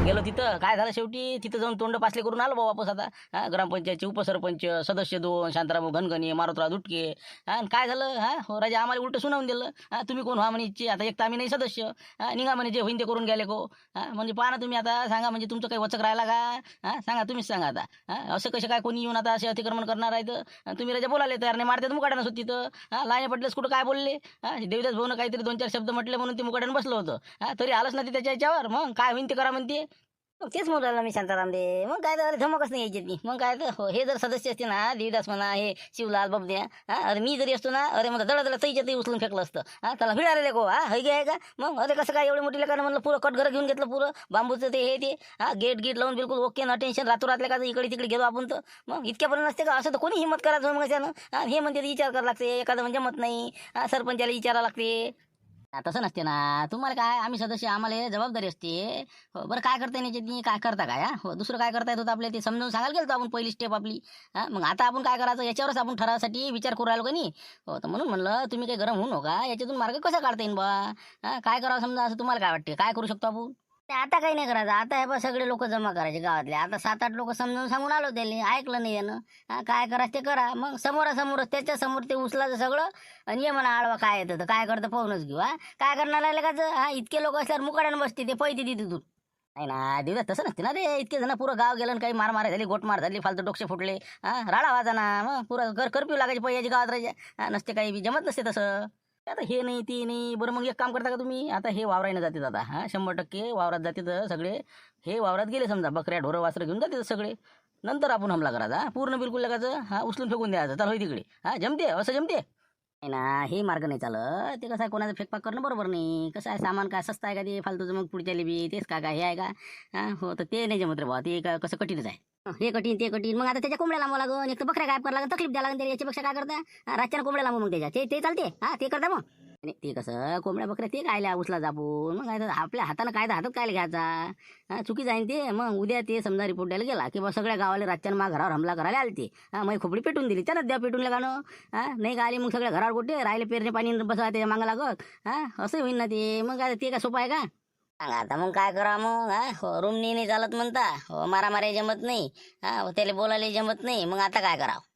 गेलो तिथं, काय झालं शेवटी तिथं जाऊन तोंड पासले करून आलो बा वापस आता. ग्रामपंचायतचे उपसरपंच, सदस्य 2, शांताराम घनघणे, मारुतराव दुटके. आणि काय झालं हो राजा, आम्हाला उलट सुनावून दिलं. तुम्ही कोण व्हा म्हणे इच्छे, आता एक तर आम्ही नाही सदस्य. निघा म्हणे, जे होईन ते करून गेले को. म्हणजे पहा ना तुम्ही, आता सांगा म्हणजे तुमचं काही वचक राहिला का? सांगा, तुम्हीच सांगा आता. असं कसं काय कोणी येऊन आता असे अतिक्रमण करणार आहे तर तुम्ही राजा बोलायला तयार नाही, मारतात मुकाट्यानं होत तिथं. लाईने पडलेस कुठं काय बोलले? देवीदास भाऊनं काहीतरी 2-4 शब्द म्हटले म्हणून ते मुकाट्यानं बसलं होतं. तरी आलंच ना ते त्याच्या याच्यावर. मग काय होईन ते करा म्हणते. मग तेच म्हणून राहिलो मी शांताराम दे. मग काय तर धमकच नाही यायची ती. मग काय तर हो, हे जर सदस्य असते ना, देवीदास म्हणा, हे शिवलाल बबद्या, अरे मी जरी असतो ना, अरे मला दडा तईच्या ते उचलून फेकलं असतं. त्याला भिडाले को हे गे आहे का? मग अरे कसं काय एवढे मोठी लेकर म्हणलं, पुरं कटघर घेऊन घेतलं, पुरं बांबूचं ते हे ते गेट गेट लावून बिलकुल ओके ना टेन्शन. रातोरातल्या का इकडे तिकडे गेलो आपण तर मग इतक्यापर्यंत नसते का? असं तर कोणी हिंमत करायचं मग त्यानं. हे म्हणते विचार करायला लागते, एखादं म्हणजे मत नाही. सरपंचाला विचारायला लागते. तसं नसते ना. तुम्हाला काय, आम्ही सदस्य, आम्हाला जबाबदारी असते. हो बरं, काय करता येण्याची, काय करता काय? हो दुसरं काय करता येत होतं आपल्या, ते समजावून सांगायला गेलो आपण, पहिली स्टेप आपली. मग आता आपण काय करायचं याच्यावरच आपण ठरावासाठी विचार करू राहिलो का नाही. हो तर म्हणून म्हणलं तुम्ही काही गरम होऊ नका, याच्यातून मार्ग कसा काढता येईल बा. काय करावं समजा, असं तुम्हाला काय वाटते, काय करू शकतो आपण? आता काही नाही करायचं. आता हे बा सगळे लोक जमा करायचे गावातले. आता 7-8 लोक समजावून सांगून आलो त्याला, ऐकलं नाही यानं. काय करायचं ते करा. मग समोरासमोर त्याच्या समोर ते उचलायचं सगळं आणि ये म्हणा आडवा काय येतं तर काय करतं पाहूनच घेऊ. काय करणार आहे का? इतके लोक असल्यावर मुकाड्यानं बसते ते पैसे देते तू. नाही ना दिवस तसं नसते ना रे. इतके जण पुरं गाव गेलं आणि काही मार झाली, गोटमार झाली, फालतू डोक्षे फुटले, राडा वाजा ना. मग पुरं कर्फ्यू लागायचे पैयाची गावात राहायच्या. नसते काही बी जमत नसते तसं. आता हे नाही ते नाही. बरं मग एक काम करता का तुम्ही, आता हे वावरायनं जाते आता 100% वावरात जाते तर सगळे. हे वावरात गेले समजा, बकऱ्या ढोरं वासरं घेऊन जाते सगळे. नंतर आपण हमला करायचा पूर्ण बिलकुल लगायचं. उचलून फेकून द्यायचं, तर होय तिकडे. जमते असं जमते. नाही ना, हे मार्ग नाही चालत. ते कसं आहे, कोणाचं फेकपाक करणं बरोबर नाही. कसं आहे, सामान काय सस्ता आहे का ते फालतूचं, मग पुढच्याले बी तेच काय हे आहे का? हो तर ते नाही जमत रे भावा. ते कसं कठीणच आहे. हे कठीण ते कठीण. मग आता त्याच्या कोंबड्या लांबवा लागून, एक तर बकऱ्या गायब करावं लागेल, तकलीफ द्यावं लागेल. याच्यापेक्षा काय करता, रातच्यानं कोंबड्या लांबू मग त्याच्या ते चालते. ते करता मग. आणि ते कसं कोंबड्या बकऱ्या ते कायला उचला जापून. मग काय तर आपल्या हातानं काय तर हातात कायला घ्यायचा. चुकीचं आहे ते. मग उद्या ते समजा रिपोर्ट द्यायला गेला की बा सगळ्या गावाला रातच्यानं मा घरावर हमला करायला आले ते. मग खोपडी पेटून दिली, त्यानं द्या पेटून लगानं. नाही का आले मग सगळ्या घरावर गोटे राहिले, पेरणे पाणी बसवा त्याच्या मागं लागत. असं होईन ना ते. मग काय ते काय सोपं आहे का? सांगा आता मग काय करा मग. हो रूमनी नाही चालत म्हणता, हो मारामारी जमत नाही, त्याला बोलायला जमत नाही. मग आता काय करावं?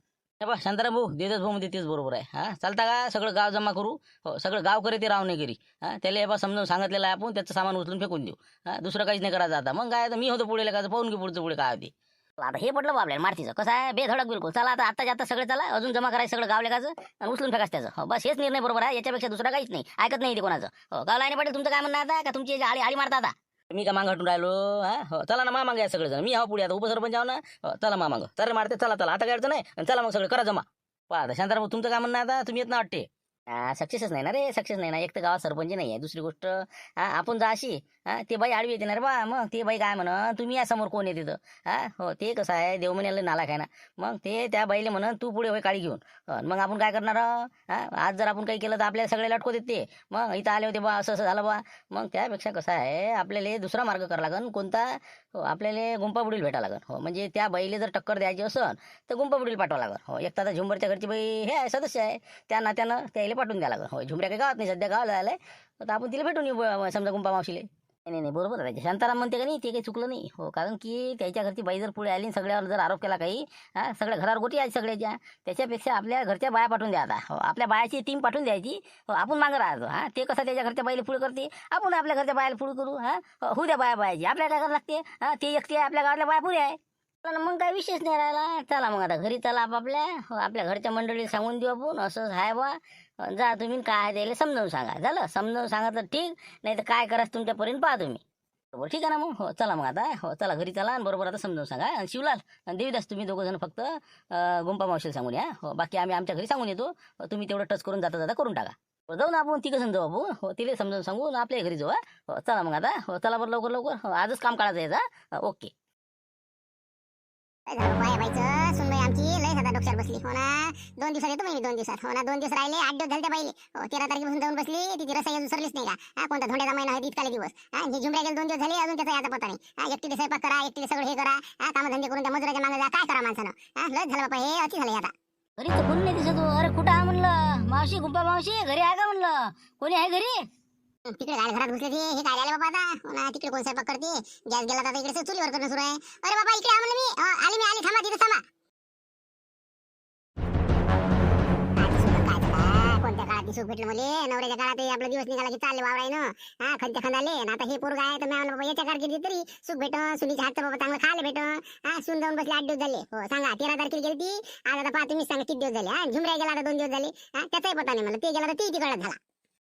बा शांताराम भाऊ, देतच भाऊ मध्ये तेच बरोबर आहे. चालता का सगळं गाव जमा करू? हो सगळं गाव करे ते राव नाही करी. त्याला बा समजावून सांगितलेलं आहे आपण, त्याचं सामान उचलून फेकून देऊ. दुसरं काहीच नाही करायचं आता. मग काय मी होतो पुढे का पाहून घे पुढचं पुढे काय होते. आता हे पडलं बा आपल्याला मारतीचं कसं आहे, बेधडक बिलकुल. चला आता आता सगळं चला, अजून जमा करायचं सगळं गाव लेकाचं आणि उचलून फेकायचं त्याचं. हो बस हेच निर्णय बरोबर आहे. याच्यापेक्षा दुसरा काहीच नाही. ऐकत नाही ते कोणाचं. हो गाव लाईने पडेल. तुमचं काय म्हणणं आता, का तुमची आळी आळी मारता आता? मी का मागं हटून राहिलो. हो चला ना मा मागे सगळेजण. मी हा पुढे आता उपसरपंच आहो ना. चला मा मागं तर मारते. चला चला आता काय अडचण नाही. चला मग सगळं करा जमा. पाहा शांताराम तुमचं काय म्हणणं आता, तुम्ही येत ना वाटते. सक्सेसच नाही ना रे, सक्सेस नाही ना. एक तर गावात सरपंच नाही आहे. दुसरी गोष्ट आपण जा अशी ते बाई आडवी येते ना रे बा. मग ते बाई काय म्हणून तुम्ही या समोर कोण येते तर हो ते कसं आहे, देवमण्याला नाला काय ना. मग ते त्या बाईले म्हणून तू पुढे होय काळी घेऊन. मग आपण काय करणार. आज जर आपण काही केलं तर आपल्याला सगळे लटकवत येते. मग इथं आले होते बा, असं असं झालं बा. मग त्यापेक्षा कसं आहे, आपल्याला दुसरा मार्ग करावा लागेल. कोणता? हो आपल्याला गुंपाबुडील भेटावं लागेल. हो म्हणजे त्या बाईले जर टक्कर द्यायची असेल तर गुंपाबुडील पाठवावं लागेल. हो एक तर झुंबरच्या घरची बाई हे आहे, सदस्य आहे. त्या नात्यानं त्याला पाठवून द्यावं लागेल. हो झुमऱ्या काही गावात नाही, सध्या गावाला आलाय. तर आपण तिला भेटून येऊ समजा गुंपा मावशीले. नाही नाही बरोबर आहे. शांताराम म्हणते का नाही, ते काही चुकलं नाही. हो कारण की त्याच्या घरची बाई जर पुढे आली आणि सगळ्यावर जर आरोप केला काही, सगळ्या घरावर गोटी आहे सगळ्याच्या. त्याच्यापेक्षा आपल्या घरच्या बाया पाठवून द्या आता. हो आपल्या बायाची टीम पाठवून द्यायची. हो आपण मागं राहायचो. ते कसं त्याच्या घरच्या बाईला पुढे करते, आपण आपल्या घरच्या बायाला पुढे करू. होऊ द्या बाया बायाची, आपल्याला काय करावं लागते. ते एकटे आहे, आपल्या गावातल्या बाया पुढे आहे. चला मग काय विशेष नाही राहिला. चला मग आता घरी चला आपापल्या. हो आपल्या घरच्या मंडळीला सांगून देऊ आपण, असं आहे बा. जा तुम्ही काय द्यायला समजावून सांगा. झालं समजावून सांगितलं ठीक. नाही तर काय करायचं तुमच्यापर्यंत पहा तुम्ही. बरोबर ठीक आहे ना मग. हो चला मग आता. हो चला घरी चला आणि बरोबर आता समजावून सांगा. आणि शिवलाल आणि देवीदास तुम्ही दोघं जण फक्त गुंपा मावशीला सांगून या. हो बाकी आम्ही आमच्या घरी सांगून येतो. तुम्ही तेवढं टच करून जाता जाता करून टाका. हो जाऊ ना आपण तिघं जण जाऊ आपण. हो तिला समजावून सांगून आपल्या घरी जाऊ. हो चला मग आता. हो चला बरं लवकर लवकर. हो आजच काम काढायचं यायचा. ओके. काय झालं बाय बाईचं सुनबाई आमची लय सदा डोक्यावर बसली. हो ना 2 दिवसात येतो मी 2 दिवसात. हो ना 2 दिवस राहिले, 8 दिवस झाले त्या बाईले. 13 तारखेपासून जाऊन बसली. तिची रसाई अजून सरलीच नाही का. कोणता धोंड्याचा महिना आहे इतकाले दिवस. हे झुमऱ्या गेले 2 दिवस झाले, अजून त्याचा याचा पत्ता नाही. एकटीने स्वयंपाक करा, एकटीने सगळं हे करा. कामधंदे करून त्या मजुराच्या मागे जा. काय करा माणसानं. लय झालं बाबा, हे अति झालं आता. घरी तर कोणी नाही दिसत. अरे कुठं आहे म्हणलं. मावशी गुंपा मावशी घरी आहे का म्हणलं. कोणी आहे घरी? तिकडे काय घरात घुसले ते हे काय आले बाबा आता हो ना तिकडे कोण स्वयंपाक करते गॅस गेला तर आता इकडे चुलीवर करणं सुरू आहे अरे बाबा इकडे आ म्हणलं मी आली थांबा तिथे थांबा कोणत्या काळात सुख भेटलं मले नवऱ्याच्या काळात आपला दिवस निघाला की चालले वावरायनं खंच्या खंदाले आता हे पोरग आहे तर मी बाबा याच्या कारकिर्दीत तरी सुख भेटन सुनीच्या हातचं बाबा चांगलं खायला भेटन सून जाऊन बसले 8 दिवस झाले हो सांगा 13 तारखेला गेली ती आज आता पहा तुम्हीच सांगा किती दिवस झाले झुमऱ्या गेला आता 2 दिवस झाले त्याचाही पता नाही मला ते गेला तर ती कळत झाला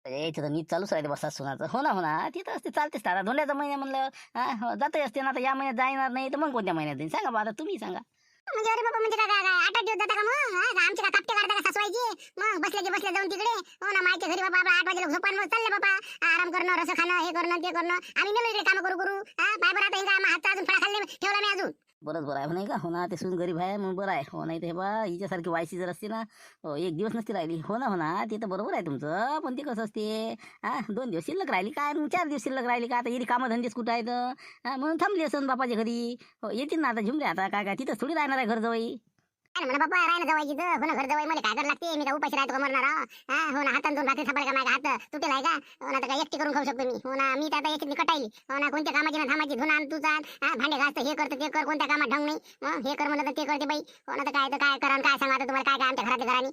यायचं तर नीट चालूच राहते बसा सुनाचं हो ना तिथं असते चालतेच आता धोंड्याचा महिना म्हणलं जात असते ना आता या महिन्यात जाणार नाही तर मग कोणत्या महिन्यात जाईल सांगा बा आता तुम्ही सांगा म्हणजे अरे बाबा म्हणजे काय 8 दिवस जाता का मग आमचे का कापटे काढता का सासवायचे मग बसल्या जाऊन तिकडे हो ना मायच्या घरी बाबा आपला 8 वाजेला झोपान मग चालले बाबा आराम करणं रस खाणं हे करणं ते करणं आम्ही नेलो इकडे काम करू पाय बरं आता हे काय हातचा अजून फळा खाल्ले ठेवला मी अजून बरं आहे नाही का हो ना ते सून गरीब आहे मग बरं आहे हो नाही ते बा हिच्यासारखी वायसी जर असते ना एक दिवस नसती राहिली हो ना ते तर बरोबर आहे तुमचं पण ते कसं असते 2 दिवस शिल्लक राहिली काय 4 दिवस शिल्लक राहिली का आता येरी कामं धंदेच कुठं आहेत म्हणून थांबली असं बापाच्या घरी हो येतील ना आता झुमरे आता काय तिथंच थोडी राहणार आहे घर जवळ अरे म्हणा बाबा राहिना जवायची तर हो ना घर जवाई मला काय करायला लागते मी काय उपाशी राहतो का मरणार हो ना हातात 2 भाकरी सापड का माझ्या हात तुटेल आहे का हो ना तर काय एकटी करून खाऊ शकतो मी हो ना मी तर आता एकटी कटायली हो ना कोणत्या कामाची ना थांबाची धुना तू चाल भांडे घासतं हे करतं ते कर कोणत्या कामात ढंग नाही हे कर म्हणलं तर ते करते बाई हो ना तर काय करा काय सांगा आता तुम्हाला काय आमच्या घराच्या घरानी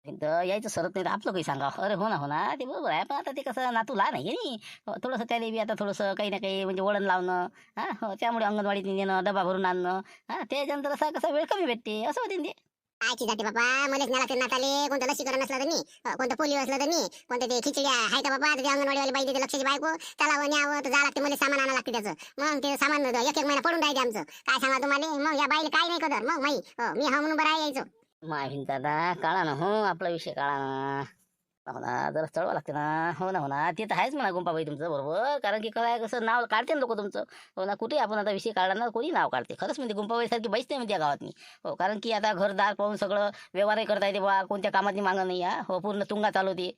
तर यायचं सरत नाही तर आपलं काही सांगा अरे हो ना ते बरोबर आहे पण आता ते कसं नातू लहान आहे की नाही थोडंसं त्याला बी आता थोडंसं काही ना काही म्हणजे वळण लावणं त्यामुळे अंगणवाडीत नेणं डबा भरून आणणं त्याच्यानंतर असा कसा वेळ कमी भेटते असं होते ते आयची जाते बाबा मलाच नेला नाताले कोणतं लसीकरण असलं तर नाही कोणतं पोलिओ असलं तर नाही कोणतं ते खिचडी आहे का बाबा ते अंगणवाडीवाली बाई देते लक्षाची बायको त्याला न्यावं तर जा लागते मला सामान आणावं लागते त्याचं मग ते सामान एक महिना पडून राहायचे आमचं काय सांगा तुम्हाला मग या बाईला काय नाही कदर मग माई मी हा म्हणून बरं यायचो माहीन दादा काळा ना हो आपला विषय काळा ना हो ना जरा चढवा लागते ना हो ना ते तर आहेच म्हणा गुंपाबाई तुमचं बरोबर कारण की काय कसं नाव काढते ना लोक तुमचं हो ना कुठे आपण आता विषय काढला ना कोणी नाव काढते खरंच म्हणजे गुंपाबाईसारखी बाईच नाही म्हणते या गावात मी हो कारण की आता घरदार पाहून सगळं व्यवहारही करता येते बा कोणत्या कामातली मागं नाही हो पूर्ण तुंगा चालवते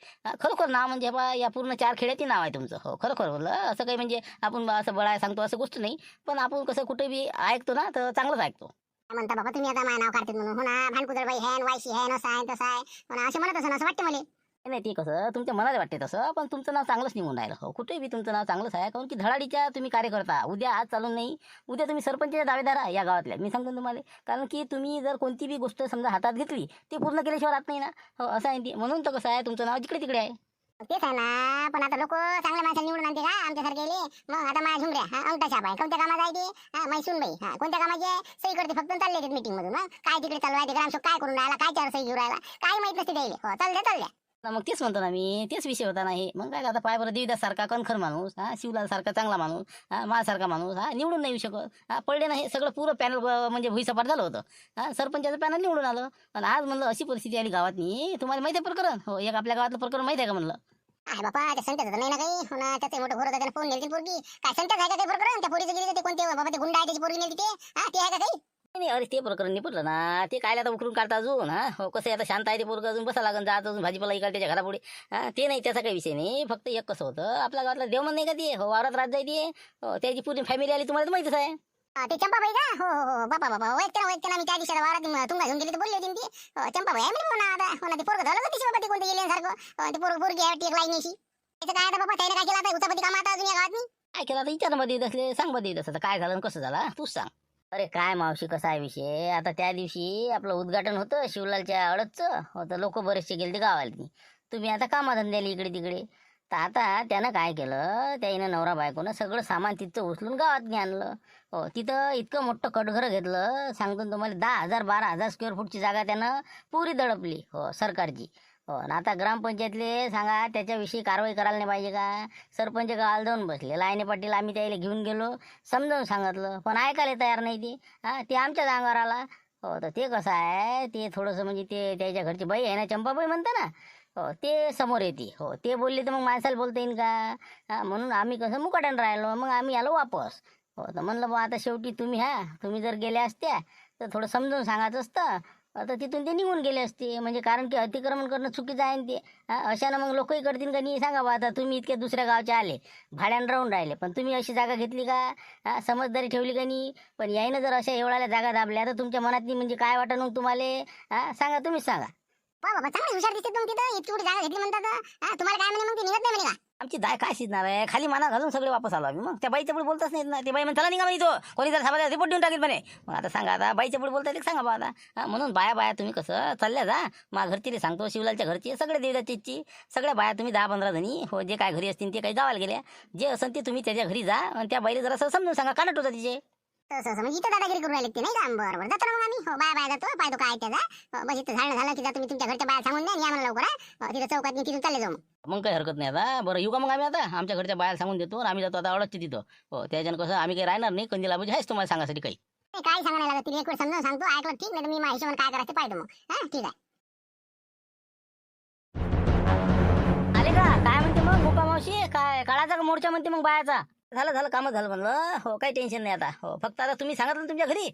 खरोखर नाव म्हणजे बा या पूर्ण 4 खेड्याची नाव आहे तुमचं हो खरोखर बोललं असं काही म्हणजे आपण असं बळाय सांगतो असं गोष्ट नाही पण आपण कसं कुठे बी ऐकतो ना तर चांगलंच ऐकतो म्हणता बाबा तुम्ही आता माझं नाव काढते म्हणून हो ना भानकुदळ बाई है वायशी है असं आहे तसं आहे हो ना असं म्हणत असं असं वाटतं मला नाही ते कसं तुमच्या मनाला वाटते तसं पण तुमचं नाव चांगलंच निघून राहिलं हो कुठे बी तुमचं नाव चांगलंच आहे कारण की धडाडीच्या तुम्ही कार्य करता उद्या आज चालून नाही उद्या तुम्ही सरपंचच्या दावेदार आहे या गावातल्या मी सांगतो तुम्हाला कारण की तुम्ही जर कोणती बी गोष्ट समजा हातात घेतली ती पूर्ण केल्याशिवाय राहत नाही ना हो असं आहे ते म्हणून तर कसं आहे तुमचं नाव जिकडे तिकडे आहे तेच आहे ना पण आता लोक चांगल्या माणसाला निवडून आणते का आमच्यासारखे मग आता माझ्या झुमऱ्या अंगठा छाप आहे कोणत्या कामात जायचे मैसून बाई कोणत्या कामाची आहे सही करते फक्त चालले येतात मीटिंग मधून काय तिकडे चालू आहे ग्रामसेवक काय करून राहिला काय 4 सही घेऊन राहिला काय माहित नसते द्यायला हो चालल्या मग तेच म्हणतो ना मी तेच विषय होता नाही मग काय आता पाय बरं देवीदास सारखा कणखर माणूस शिवलाल सारखा चांगला माणूस माझ्यासारखा माणूस निवडून नाही येऊ शकत पडले ना हे सगळं पुरं पॅनल म्हणजे भुईसपाट झालं होतं सरपंचाचं पॅनल निवडून आलं आणि आज म्हणलं अशी परिस्थिती आली गावातनी तुम्हाला माहिती आहे प्रकरण हो एक आपल्या गावातलं प्रकरण माहिती आहे का म्हणलं आहे बापा त्या संत्याचं नाही ना काही हो ना त्याचं मोठं घोर होतं त्यानं फोन नेली पोरगी काय संत्याच आहे का काही प्रकरण त्या पोरीचं गेली ते कोणते बाबा ते गुंडा आहे त्याची पोरगी नेली ते आहे का काही नाही अरे ते प्रकरण निपटलं ना ते काय आता उकरून काढता अजून हो कसं आता शांत आहे ते पोरगं अजून बसा लागून जात अजून भाजीपाला इकडे त्याच्या घरापुढे ते नाही त्याचा काही विषय नाही फक्त एक कसं होतं आपल्या गावातला देवमन नाही का ते हो वावरात राहत जायते हो त्याची पूर्ण फॅमिली आली तुम्हाला तर माहितीच आहे ते चंपाबाई का हो बापा वैद्यना मी त्या दिवशी वावरात तुंगा घेऊन गेली तर बोलली होती ती चंपाबाई आहे मी म्हणा आता हो ना ते पोरगं झालं का तिची बाबा ते कोणते गेले सारखं ते पोरगी आहे एक लाईनीशी त्याचं काय आता बाबा त्याने काय केलं आता उचापती काम आता अजून या गावात नाही काय केलं आता विचारमध्ये येत असले सांग मध्ये येत असं काय झालं कसं झालं तूच सांग अरे काय मावशी कसा आहे विषय आता त्या दिवशी आपलं उद्घाटन होतं शिवलालच्या अडतचं होतं लोक बरेचसे गेले ते गावाला तुम्ही आता कामाधंद्याला इकडे तिकडे तर आता त्यानं काय केलं त्यानं नवरा बायकोनं सगळं सामान तिथं उचलून गावात आणलं हो तिथं इतकं मोठं कटघरं घेतलं सांगतो तुम्हाला 10,000-12,000 स्क्वेअर फूटची जागा त्यानं पुरी दडपली हो सरकारची हो ना आता ग्रामपंचायतले सांगा त्याच्याविषयी कारवाई करायला नाही पाहिजे का सरपंच गावाला जाऊन बसले लायने पाटील आम्ही त्याला घेऊन गेलो समजावून सांगितलं पण ऐकायला तयार नाही ते आमच्याच अंगावर आला हो तर ते कसं आहे ते थोडंसं म्हणजे ते त्याच्या घरची बाई आहे ना चंपाबाई म्हणता ना हो ते समोर येते हो ते बोलले तर मग माणसाला बोलता येईल का म्हणून आम्ही कसं मुकाट्यानं राहिलो मग आम्ही आलो वापस हो तर म्हणलं बा आता शेवटी तुम्ही जर गेल्या असत्या तर थोडं समजून सांगायचं असतं आता तिथून ते निघून गेले असते म्हणजे कारण की अतिक्रमण करणं चुकीचं आहे ते अशानं मग लोकही करतील का नाही सांगा बा आता तुम्ही इतक्या दुसऱ्या गावचे आले भाड्यानं राहून राहिले पण तुम्ही अशी जागा घेतली का समजदारी ठेवली का नाही पण यायनं जर अशा एवढ्या जागा दाबल्या तर तुमच्या मनातली म्हणजे काय वाटत मग तुम्हाला सांगा तुम्हीच सांगा बाबा चांगली हुशार दिसते तुम्ही तिथं इतकी मोठी जागा घेतली म्हणतात तुम्हाला काय म्हणे मग ते निघत नाही म्हणे का आमची दाय काय शिजणार आहे, खाली माना घालून सगळे वापस आलो आम्ही. मग त्या बाईच्या पुढे बोलताच नाहीत ना. ते बाई म्हणते चला निघा म्हणे तो, कोणी जर साहेबाला रिपोर्ट देऊन टाकेल म्हणे. मग आता सांगा, आता बाईच्या पुढे बोलता येते सांगा बा आता. म्हणून बाया तुम्ही कसं चालल्या जा. माझ्या घरची सांगतो, शिवलालच्या घरची सगळे देवदाची सगळ्या बाया तुम्ही 10-15 जणी हो, जे काय घरी असतील ते काही गावाला गेल्या, जे असेल ते तुम्ही त्याच्या घरी जा आणि त्या बाईला जरा समजून सांगा, कानाट होता तिचे. तसं म्हणजे इथं दादागिरी करून राहिले ते नाही का? बरोबर जातो ना मग आम्ही. हो बाय जातो, पाहतो काय त्याचा. बस इथं झालं की जा तुम्ही तुमच्या घरच्या बाया सांगून द्या आणि या मला लवकर. तिथं चौकात तिथून चालले जाऊ. मग काही हरकत नाही. आता बरं येऊ का मग आम्ही? आता आमच्या घरच्या बाहेर सांगून देतो आणि आम्ही जातो आता अडचची तिथं. हो त्याच्यानं कसं आम्ही काही राहणार नाही. कंदीला म्हणजे आहेच तुम्हाला सांगासाठी काही. काय सांगायला लागत, तिने एक वेळ समजावून सांगतो, ऐकलं ठीक, नाही मी माझ्या हिशोबाने काय करायचं पाहतो मग. हा ठीक आहे. आले का? काय म्हणते मग गोपा मावशी? काय काळाचा का मोर्चा म्हणते मग बायाचा? झालं कामच झालं म्हणलं. हो काही टेन्शन नाही आता. हो फक्त आता तुम्ही सांगितलं ना तुमच्या घरी.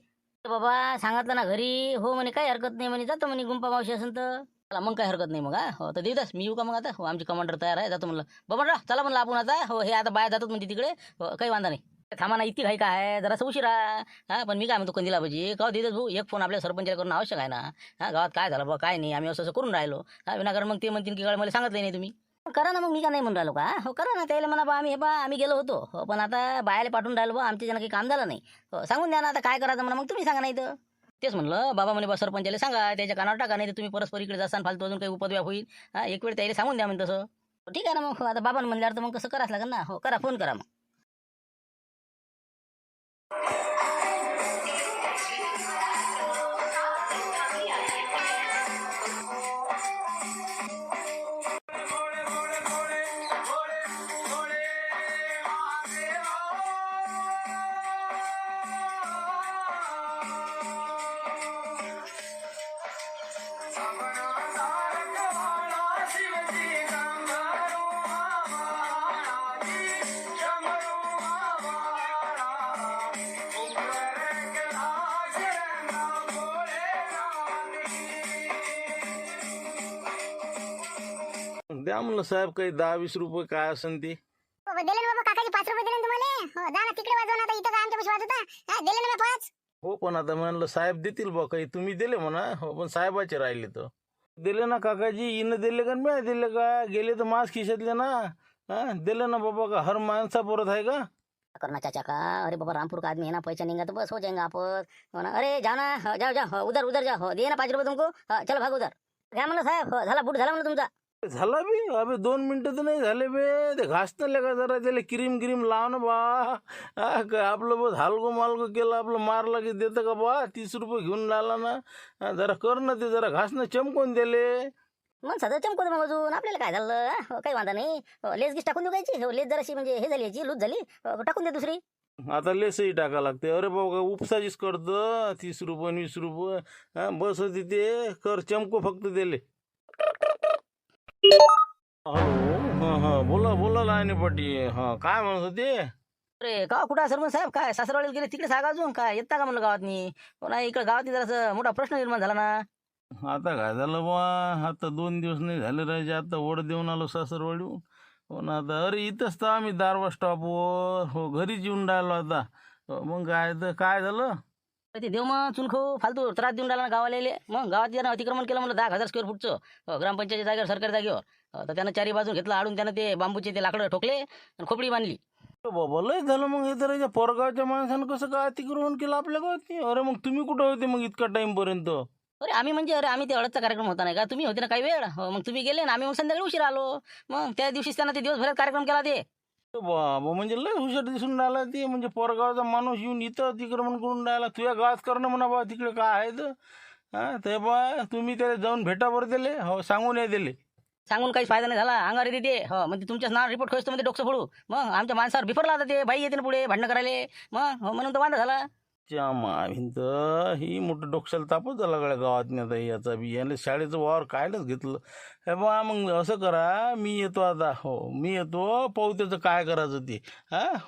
बाबा सांगितलं ना घरी. हो म्हणे काही हरकत नाही म्हणे, जातो म्हणे गुंपा मावशी असेल तर. चला मग काही हरकत नाही मग. हो तर देऊदास मी येऊ का मग आता? हो आमची कमांडर तयार आहे, जातो म्हणलं. बाबा चला म्हणलं आपण आता. हो हे आता बाया जातात म्हणजे तिकडे. हो काही वांधा नाही. थांबा ना, इतकी घाई काय आहे, जरासं उशिरा. पण मी काय म्हणतो कंदीला भाजी का देतात भाऊ, एक फोन आपल्या सरपंचाला करणं आवश्यक आहे ना. गावात काय झालं बा काय नाही, आम्ही असं करून राहिलो. विनाकारण मग ते म्हणतील की काय मला सांगितलं नाही तुम्ही. करा ना मग, मी का नाही म्हणून राहिलो का? हो करा ना, त्याला म्हणा बा आम्ही आम्ही गेलो होतो. हो पण आता बायाला पाठवून राहिलो बा, आमच्या ज्यांना काही काम झालं नाही. हो सांगून द्या ना आता काय करायचं म्हणा, मग तुम्ही सांगा. नाही तर तेच म्हणलं बाबा म्हणे बा सरपंचाला सांगा, त्याच्या कानावर टाका, नाही तर तुम्ही परस्पर इकडे जासान फालतू अजून काही उपद्व्याप होईल. एक वेळ त्याला सांगून द्या म्हणजे तसं. ठीक आहे ना मग. आता बाबा म्हणल्यावर तर मग कसं करायचं लागेल ना. हो करा, फोन करा मग. द्या म्हणलं साहेब काही 10-20 रुपये काय असेल ते. दिले ना बाबा, काकाजी 5 रुपये दिले ना तुम्हाला. हो जा ना तिकडे वाजवा ना, आता इथं का आमच्या पैसे वाजवता. दिले ना मी 5. हो पण आता म्हणलं साहेब देतील बा काही, तुम्ही दिले म्हणा. हो पण साहेबाचे राहिले तर दिले ना काकाजी. इनं दिले का मी दिले का? गेले तर मास्क खिशातले ना. दिले ना बाबा, का हर माणसा परत आहे का? करना चाचा का? अरे बाबा रामपुर का आदमी है ना, पैसा नहीं तो बस हो जाएगा आप. हो ना, अरे जाओ ना, जाओ जाओ उधर उधर जाओ, दिए ना 5 रुपये तुमको. चलो भाग उधर. घ्या म्हणलं साहेब. झाला बूट झाला म्हणलं तुमचा. झाला बी अबे 2 मिनिटं तर नाही झाले बे. ते घासतं का जरा त्याला क्रीम लाव ना बा. काय आपलं बस हालगो मालगो केलं, आपलं मारलं की देतं का बा? 30 रुपये घेऊन राहिला ना. जरा कर ना ते, जरा घासणं चमकून दिले. मग सध्या चमकवतो मग अजून. आपल्याला काय झालं? हो, काही वांधा नाही. लेस गीस टाकून देऊ कायची. हो लेस जराशी म्हणजे हे झाली याची, लूज झाली. टाकून दे दुसरी. आता लेसही टाका लागते. अरे बाबा का उपसाचीच करतं. 30 रुपये 20 रुपये बस होती ते. कर चमको फक्त दिले. हॅलो. हा बोला बोला लाईनी पाटी. काय म्हणत होते? अरे का कुठं आहे सरपंच साहेब? काय सासरवाडीला गेले तिकडे सांगा अजून. काय येता का म्हणलं गावातनी? नाही इकडे गावातनी जरा मोठा प्रश्न निर्माण झाला ना. आता काय झालं बा, आता 2 दिवस नाही झाले राहायचे. आता वड देऊन आलो सासरवाडीहून. हो ना. आता अरे इथंच तर आम्ही दारवा स्टॉपवर. हो घरीच येऊन राहिलो आता. मग काय तर काय झालं? ते देव मग चुनखो फालतू त्रास देऊन राहिला ना गावाला. मग गावात त्यानं अतिक्रमण केलं म्हणलं 10,000 स्क्वेअर फूटचं ग्रामपंचायतीच्या जागेवर, सरकारी जागेवर. तर त्यानं 4 बाजून घेतलं आडून. त्यानं ते बांबूचे ते लाकडं ठोकले आणि खोपडी बांधली. बाबा लय झालं मग. हे तर पोरगावच्या माणसानं कसं काय अतिक्रमण केलं आपल्या गावात? अरे मग तुम्ही कुठं होते मग इतका टाइम पर्यंत? अरे आम्ही म्हणजे अरे आम्ही ते हळदचा कार्यक्रम होता नाही का, तुम्ही होते ना काही वेळ. मग तुम्ही गेले ना, आम्ही मग संध्याकाळी उशीर आलो. मग त्या दिवशीच त्यांना ते दिवसभरात कार्यक्रम केला ते. बाबा म्हणजे लय हुशार दिसून राहिला ते. म्हणजे पोरगावचा माणूस येऊन इथं अतिक्रमण करून राहिला. तुझ्या गावात करणं म्हणा बा, तिकडे काय आहे तर. ते बा तुम्ही त्याला जाऊन भेटा बरं दिले. हो सांगून नाही दिले. सांगून काही फायदा नाही झाला. अंगावर येते ते. हो म्हणजे तुमच्याच नाव रिपोर्ट खोजतो म्हणजे डोकं फोडू. मग आमच्या माणसावर बिफरला आता ते. बाई येते ना पुढे भांडणं करायला. मग हो म्हणून तर वांदा झाला. भिंत ही मोठं डोक्याला तापच झाला गड्या गावात नाही. आता याचा बी याला शाळेचं वावर कायलाच घेतलं. हे बा मग असं करा, मी येतो आता. हो मी येतो, पाहू त्याचं काय करायचं ते.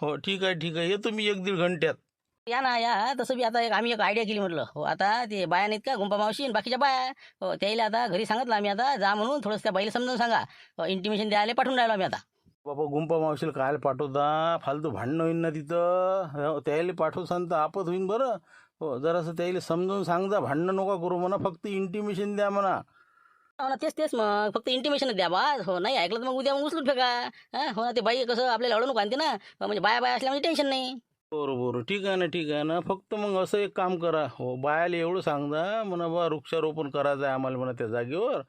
हो ठीक आहे येतो मी 1-1.5 घंट्यात. या ना या. तसं बी आता आम्ही एक आयडिया केली म्हटलं. हो आता ते बाया नाहीत का गुंपा मावशी आणि बाकीच्या बाया. हो त्याला आता घरी सांगितलं आम्ही आता जा म्हणून. थोडंसं त्या बाईला समजावून सांगा. इंटिमेशन द्यायला पाठवून राहिलो आम्ही आता. बाबा गुंपा मावशीला कायला पाठवता? फालतू भांडणं होईन ना तिथं. त्याला पाठवसान तर आपत होईन बरं. हो जरासं त्याला समजून सांगता, भांडणं नका करू म्हणा, फक्त इंटिमेशन द्या म्हणा. हो ना, तेच मग फक्त इंटिमेशन द्या बा. हो, नाही ऐकलं तर मग उद्या मग उचलून फेका. हो ना, ते बाई कसं आपल्याला अडवणूक आणते ना, म्हणजे बाया असल्या म्हणजे टेन्शन नाही. बरोबर, ठीक आहे ना, ठीक आहे ना. फक्त मग असं एक काम करा, हो बायाला एवढं सांगा म्हणा बा वृक्षारोपण करायचं आहे आम्हाला म्हणा त्या जागेवर.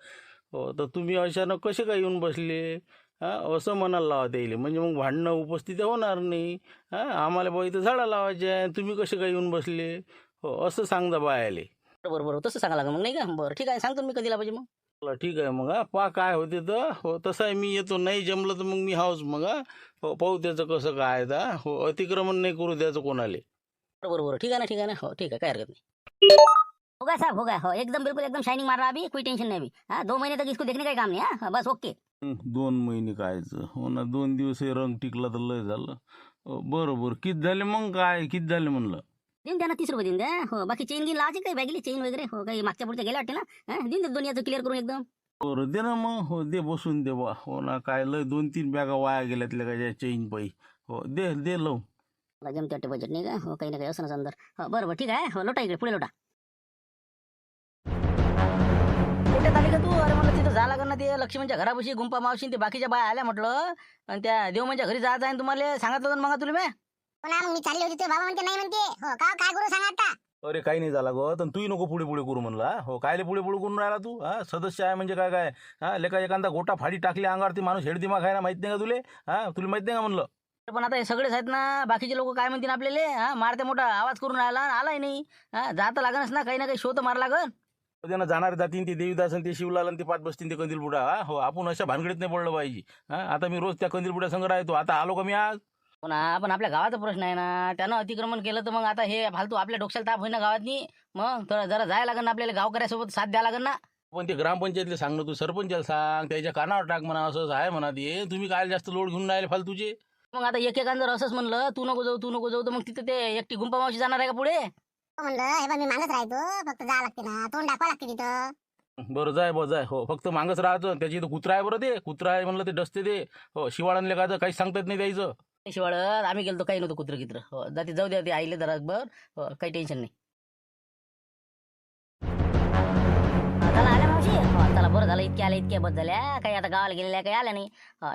हो तर तुम्ही अचानक कसे काय येऊन बसले, असं म्हणायला लावा त्याला, म्हणजे मग भांडणं उपस्थिती होणार नाही. आम्हाला बा इथं झाडं लावायचे आहे, तुम्ही कसे काय येऊन बसले, हो असं सांगा बायाले. बरोबर तसं सांगा लागेल मग, नाही का? बरं ठीक आहे, सांगतो मी कधीला पाहिजे मग. चला ठीक आहे मग, पहा काय होते तर. हो तसं आहे, मी येतो, नाही जमलं तर मग मी हाऊस मग. हो पाहू त्याचं कसं काय आहे तर. हो अतिक्रमण नाही करू द्यायचं कोणाले. बरोबर ठीक आहे ना. हो ठीक आहे, काय हरकत नाही. होगा साहब होगा. हो एकदम बिल्कुल एकदम शाइनिंग मार रहा अभी, कोई टेंशन नहीं अभी. 2 महीने तक इसको देखने का ही काम नहीं. बस ओके. 2 महिने कायचं, हो ना 2 दिवस हे रंग टिकला तर लय झालं. बरोबर, किती झाले मग, काय किती झाले म्हणलं. देऊन द्या ना, 30 रुपये देऊन द्या. हो बाकी चेन गिन लावायची काही बॅगेली चेन वगैरे, हो काही मागच्या पुढच्या गेल्या वाटते ना. देऊन दे दोन्हीचं क्लिअर करून एकदम. बरं दे ना मग, हो दे बसून दे बा. हो ना, काय लय 2-3 बॅगा वाया गेल्यातल्या काय चेन पायी. हो दे दे लव. मला जमते वाटते बजेट नाही का. हो काही ना काही असं ना अंदर. हो बरोबर ठीक आहे. हो लोटा इकडे पुढे लोटा. लोट्यात आली का तू? अरे म्हणलं तिथं जा लागल ना, ते लक्ष्मीच्या घरापाशी गुंपा मावशी ते बाकीच्या बाया आल्या म्हटलं, आणि त्या देवमाच्या घरी जायचं आहे तुम्हाला सांगितलं होतं ना मग तुला मी. पुन्हा मग मी चालली होती ते बाबा म्हणते नाही म्हणते. हो का काय करू सांगा आता. अरे काही नाही झाला गो, तर तूही नको पुढे पुढे करू म्हणला. हो कायले पुढे पुढे करून राहिला तू. सदस्य आहे म्हणजे काय काय, लेका एखादा गोटा फाडी टाकली अंगावर, ती माणूस हेड दिमाग आहे ना, माहित नाही का तुले. तुला माहित नाही का म्हणलं. पण आता हे सगळेच आहेत ना, बाकीचे लोक काय म्हणतील आपल्याला. मारते मोठा आवाज करून राहिला आणि आलाय नाही. जात लागणच ना, काही ना काही शो तर मारा लागन. त्यांना जाणार जातीन ते देवीदास आणि ते शिवलाल आणि ते पाच बसतील ते कंदील बुडा. हो आपण अशा भानगडीत नाही पडलं पाहिजे. आता मी रोज त्या कंदील बुड्या संग राहतो. आता आलो का मी आज. हो ना, पण आपल्या गावाचा प्रश्न आहे ना, त्यानं अतिक्रमण केलं तर मग आता हे फालतू आपल्या डोक्याला ताप होईना गावातनी. मग तर जरा जायला लागेल ना आपल्याला, गावकऱ्यासोबत साथ द्यायला लागेल ना. पण ते ग्रामपंचायतले सांग ना, तू सरपंचाला सांग, त्याच्या कानावर टाक म्हणा, असं आहे म्हणा. ते तुम्ही काय जास्त लोड घेऊन राहिले फालतूचे. मग आता एकेकान जर असंच म्हणलं तू नको जाऊ तर मग तिथे ते एकटी गुंपा मावशी जाणार आहे का पुढे. हो म्हणलं हे बा मी मागच राहतो, फक्त जावं लागते ना, तोंड दाखवा लागते तिथं. बरं जाय बा जाय. हो फक्त मागच राहायचं. त्याची इथं कुत्रा आहे बरं, ते कुत्रा आहे म्हणलं ते डसते ते. हो शिवाळांले काय काहीच सांगता येत नाही द्यायचं. शिवाळ आम्ही गेलो काही नव्हतं कुत्र. हो जाते जाऊ द्या, ते आईले जरा बर. हो काही टेन्शन नाही. चला आल्या मावशी. हो चला बरं झालं, इतक्या बस झाल्या. काही आता गावाला गेलेल्या काही आल्या नाही.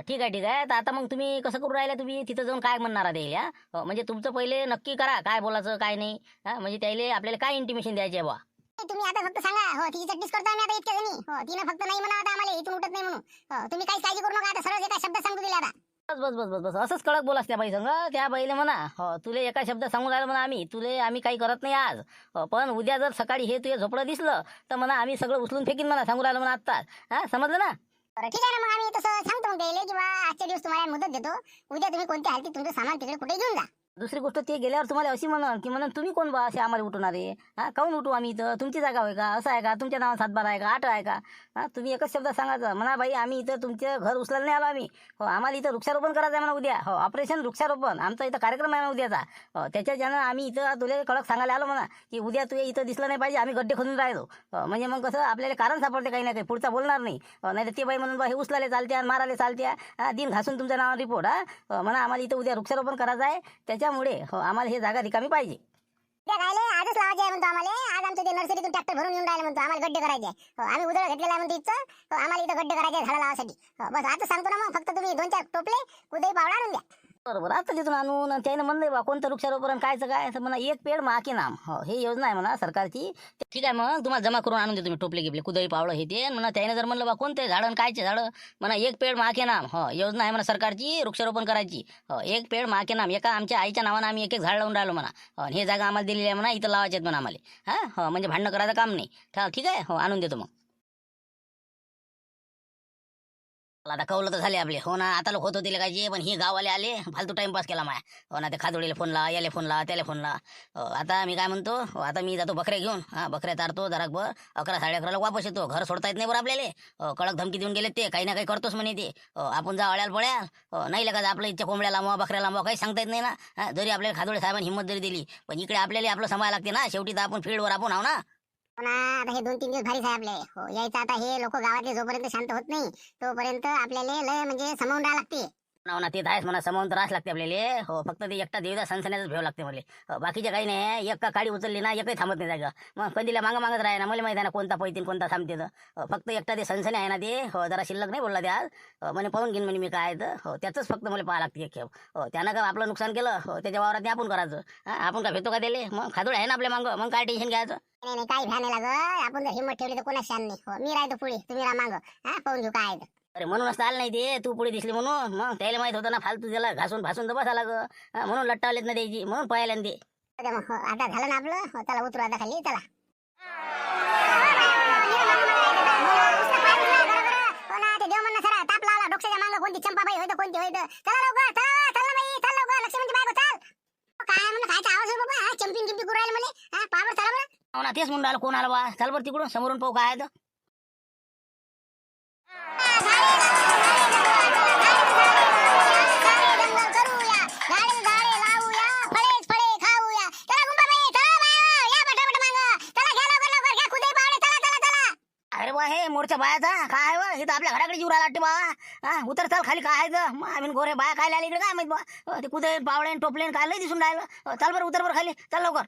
ठीक आहे तर आता मग तुम्ही कसं करू राहिल्या, तुम्ही तिथं जाऊन काय म्हणणार आहे म्हणजे तुमचं पहिले नक्की करा काय बोलायचं काय नाही. म्हणजे त्याला आपल्याला काय इंटिमेशन द्यायचे बा. तुम्ही आता फक्त सांगा. हो तिची चटणीच करतो आम्ही आता इतक्या जणी. हो तिनं फक्त नाही म्हणा आता आम्हाला इथून उठत नाही म्हणून. हो तुम्ही काही काळजी करू नका, आता सरळ एका शब्दात सांगतो दिला आता. बस असंच कडक बोलास त्या बाई संग. त्या बाईले म्हणा हो तुले एका शब्दात सांगून राहिलं म्हणा, आम्ही काही करत नाही आज. पण उद्या जर सकाळी हे तुझे झोपडं दिसलं तर म्हणा आम्ही सगळं उचलून फेकीन म्हणा, सांगून राहिलं म्हणा आत्ताच. समजलं ना. बरं ठीक आहे ना, मग आम्ही तसं सांगतो मग त्याला, किंवा आजच्या दिवस तुम्हाला मुदत देतो. उद्या तुम्ही कोणत्या हालतीत तुमचं सामान तिकडे कुठे घेऊन जा. दुसरी गोष्ट ते गेल्यावर तुम्हाला अशी म्हणून की म्हणून तुम्ही कोण बा असे आम्हाला उठवणारे. काहून उठू आम्ही इथं, तुमची जागा होय का, असं आहे का, तुमच्या नावात 7-12 आहे का, 8 आहे का. तुम्ही एकच शब्द सांगायचं म्हणा, बाई आम्ही इथं तुमचं घर उचलायला नाही आलो आम्ही. हो आम्हाला इथं वृक्षारोपण करायचं आहे म्हणा उद्या. हो ऑपरेशन वृक्षारोपण आमचा इथं कार्यक्रम आहे ना उद्याचा. त्याच्या ज्यानं आम्ही इथं तुला कडक सांगायला आलो म्हणा की उद्या तुझ्या इथं दिसलं नाही पाहिजे, आम्ही गड्डे खोदून राहिलो. म्हणजे मग कसं आपल्याला कारण सापडते काही ना काही, पुढचा बोलणार नाही. नाही तर ते बाई म्हणून बा हे उचलायला चालत्या मारायला चालत्या, दिन घासून तुमच्या नावावर रिपोर्ट. म्हणा आम्हाला इथं उद्या वृक्षारोपण करायचं आहे, त्याच्यामुळे हो आम्हाला हे जागा रिकामी पाहिजे. त्या गायले आजच लावायचे आहे म्हणतो आम्हाला. आज आमच्या ते नर्सरीतून ट्रॅक्टर भरून येऊन राहिले म्हणतो, आम्हाला गड्डे करायचे आहे. हो आम्ही उदळ घेतलेला आहे म्हणतो इथं. आम्हाला इथं गड्डे करायचे झाडं लावासाठी. बस आता सांगतो ना, मग फक्त तुम्ही 2-4 टोपले कुदई पावडा आणून द्या. बरोबर आता तिथून आणून त्यानं म्हणलंय बा कोणतं वृक्षारोपण कायचं काय तर म्हणा एक पेड मा के नाम. हो हे योजना आहे म्हणा सरकारची. ठीक आहे मग तुम्हाला जमा करून आणून दे तुम्ही टोपले गिपले कुदळी पावडं हे ते म्हणा. त्यानं जर म्हणलं बा कोणते झाडं कायचे झाडं म्हणा, एक पेड मा के नाम. हो योजना आहे म्हणा सरकारची वृक्षारोपण करायची. हो एक पेड मा के नाम. एका आमच्या आईच्या नावानं आम्ही एक झाड लावून राहिलो म्हणा. हे जागा आम्हाला दिलेली आहे म्हणा, इथं लावायचे आहेत म्हणा आम्हाला. हो म्हणजे भांडणं करायचं काम नाही. ठीक आहे. हो आणून देतो मग. आता कवलं तर झाले आपले. हो ना आता लोक होत होते काय, पण हे गाववाले आले फालतू टाइमपास केला माया. हो ना ते खादोडीला फोन ला, याले फोन ला, त्याला फोन ला. आता मी काय म्हणतो, आता मी जातो बकऱ्या घेऊन. बकऱ्या तारतो जरा बर 11-11:30 वापस येतो. घर सोडता येत नाही बरं आपल्याला. कडक धमकी देऊन गेले ते, काही ना काही करतोच म्हणे ते. आपण जा अळ्याला पळ्या नाही लगा आपल्या इच्छा कोंबड्या लांबवा बकऱ्या लांबवा काही सांगता येत नाही ना. जरी आपल्याला खादोडे साहेबांनी हिंमत जरी दिली, पण इकडे आपल्याला आपलं सांभाळायला लागते ना. शेवटी तर आपण फील्डवर आपण आहो ना. पुन्हा आता हे 2-3 दिवस भारीच आहे आपले. हो यायचं आता हे लोक गावातले जोपर्यंत शांत होत नाही तोपर्यंत आपल्याला लय म्हणजे समावून राहावं लागते. ना ना ते तर आहेच म्हणा, समावून त्रास लागते आपल्याला. हो, फक्त ते एकटा देवीदास सणसण्याच भेव लागते मला. बाकीच्या काही नाही. एक का काडी उचलली ना एकही थांबत नाही जागा. मग कधीला मागत राहे ना, मला माहिती आहे ना कोणता पैतीन कोणता थांबते तर. फक्त एकटा ते सणसणे आहे ना ते. हो, जरा शिल्लक नाही बोलला ते आज. म्हणे पाहून घेईन म्हणे मी काय तर. हो, त्याचंच फक्त मला पाहा लागते एक खेळ. हो, त्यानं का आपलं नुकसान केलं. हो, त्याच्या वावरात ते आपण करायचं. आपण का भेटतो का त्याले? मग खादोड आहे ना आपल्या मागं, मग काय टेन्शन घ्यायचं. नाही नाही काही भ्या नाही लागत. आपण जर हिंमत ठेवली तर कोणाच शान नाही. हो, मी राहतो पुढे, तुम्ही राहा मागं. पाहून घेऊ काय आहे तर. अरे म्हणूनच तर आलं नाही ते, तू पुढे दिसली म्हणून. मग त्याला माहित होतं ना फालतू त्याला घासून फासून तर बसा लाग. म्हणून लट्टावलेत ना द्यायची, म्हणून पाहायला ना ते. जाऊ दे मग. हो, आता झालं ना आपलं. हो, चला उतरू आता खाली चला. हो ना, ते देव म्हणणं सरा ताप लावला डोक्याच्या मागं. कोणती चंपाबाई होय तर कोणती होय तर. चला लवकर, चला चल ना बाई, चल लवकर. लक्ष्मणची बायको चल. काय म्हणलं, खायचा आवाज आहे बाबा. चंपिंग चंपी करू राहिले मला. पावर चला बरं. हो ना, तेच म्हणून राहिलं कोण आलं बा. चल बरं तिकडून समोरून पाहू काय आहे तर. अरे बा हे मोरच्या बायाचा काय आहे बा, हे तर आपल्या घराकडे जीव राहिला वाटते बा. उतर चल खाली काय आहे तर. मग आम्ही गोरे बाया काय आले इकडे काय माहित बा. ते कुठे पावळे टोपले काय लय दिसून राहिलं. चल बरं उतर बरं खाली, चल लवकर.